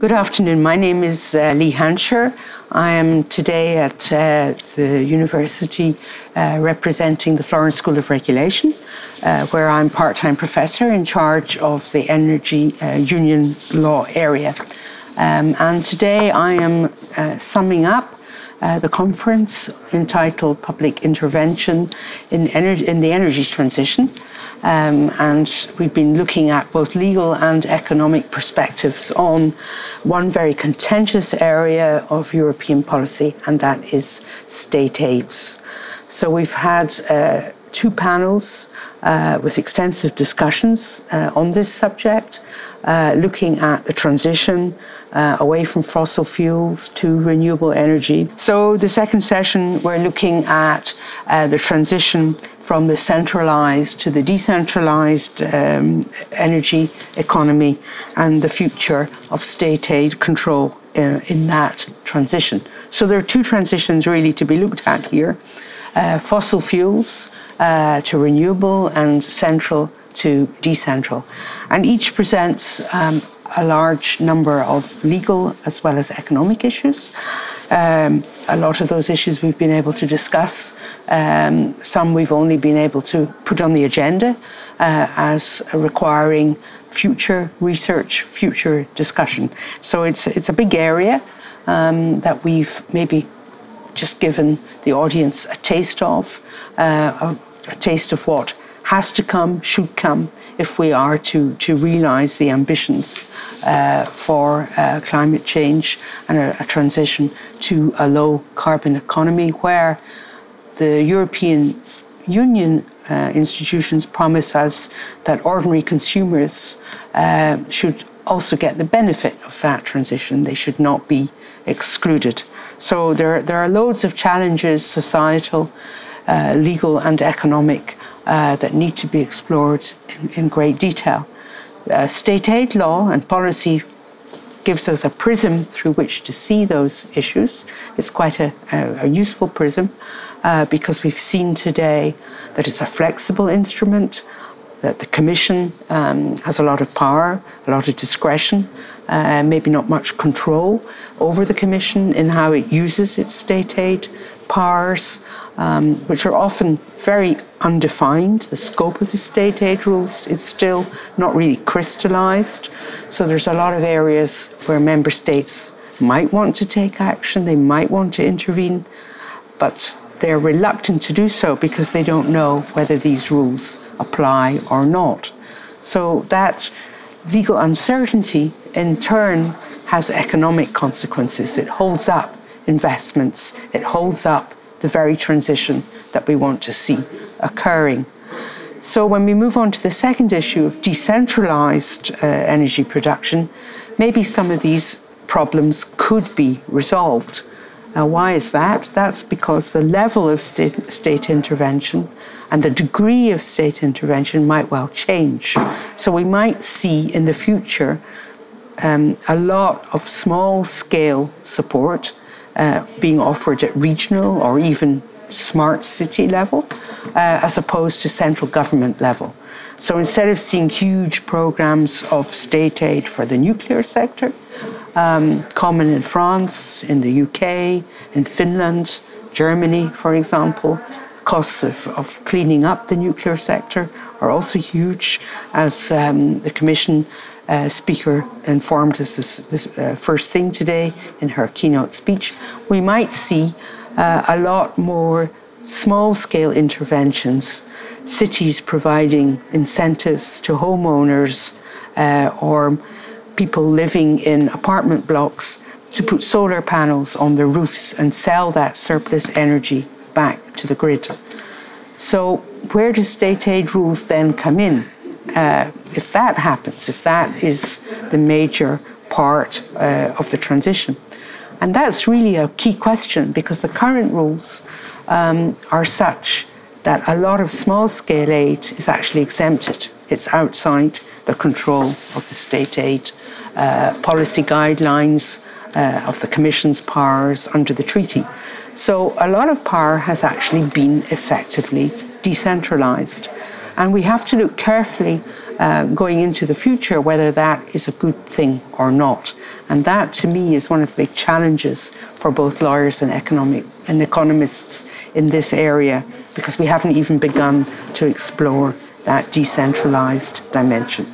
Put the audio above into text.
Good afternoon. My name is Leigh Hancher. I am today at the university representing the Florence School of Regulation, where I'm part-time professor in charge of the energy union law area. And today I am summing up the conference entitled Public Intervention in the Energy Transition. And we've been looking at both legal and economic perspectives on one very contentious area of European policy, and that is state aids. So we've had two panels with extensive discussions on this subject, looking at the transition away from fossil fuels to renewable energy. So the second session, we're looking at the transition from the centralized to the decentralized energy economy and the future of state aid control in that transition. So there are two transitions really to be looked at here. Fossil fuels to renewable and central to decentral. And each presents a large number of legal as well as economic issues. A lot of those issues we've been able to discuss. Some we've only been able to put on the agenda as requiring future research, future discussion. So it's a big area that we've maybe just given the audience a taste of what has to come, should come, if we are to realise the ambitions for climate change and a transition to a low-carbon economy, where the European Union institutions promise us that ordinary consumers should also get the benefit of that transition. They should not be excluded. So there are loads of challenges, societal, legal and economic, that need to be explored in great detail. State aid law and policy gives us a prism through which to see those issues. It's quite a useful prism because we've seen today that it's a flexible instrument, that the Commission has a lot of power, a lot of discretion, maybe not much control over the Commission in how it uses its state aid powers, which are often very undefined. The scope of the state aid rules is still not really crystallised. So there's a lot of areas where member states might want to take action, they might want to intervene, but they're reluctant to do so because they don't know whether these rules apply or not. So that legal uncertainty in turn has economic consequences. It holds up investments, it holds up the very transition that we want to see occurring. So when we move on to the second issue of decentralised energy production, maybe some of these problems could be resolved. Now, why is that? That's because the level of state intervention and the degree of state intervention might well change. So we might see in the future a lot of small-scale support being offered at regional or even smart city level, as opposed to central government level. So instead of seeing huge programs of state aid for the nuclear sector, common in France, in the UK, in Finland, Germany, for example, costs of cleaning up the nuclear sector are also huge, as the Commission speaker informed us this first thing today in her keynote speech. We might see a lot more small-scale interventions, cities providing incentives to homeowners or people living in apartment blocks to put solar panels on their roofs and sell that surplus energy back to the grid. So where do state aid rules then come in? If that happens, if that is the major part of the transition. And that's really a key question, because the current rules are such that a lot of small-scale aid is actually exempted. It's outside the control of the state aid policy guidelines of the Commission's powers under the treaty. So a lot of power has actually been effectively decentralised. And we have to look carefully going into the future, whether that is a good thing or not. And that, to me, is one of the big challenges for both lawyers and economists in this area, because we haven't even begun to explore that decentralised dimension.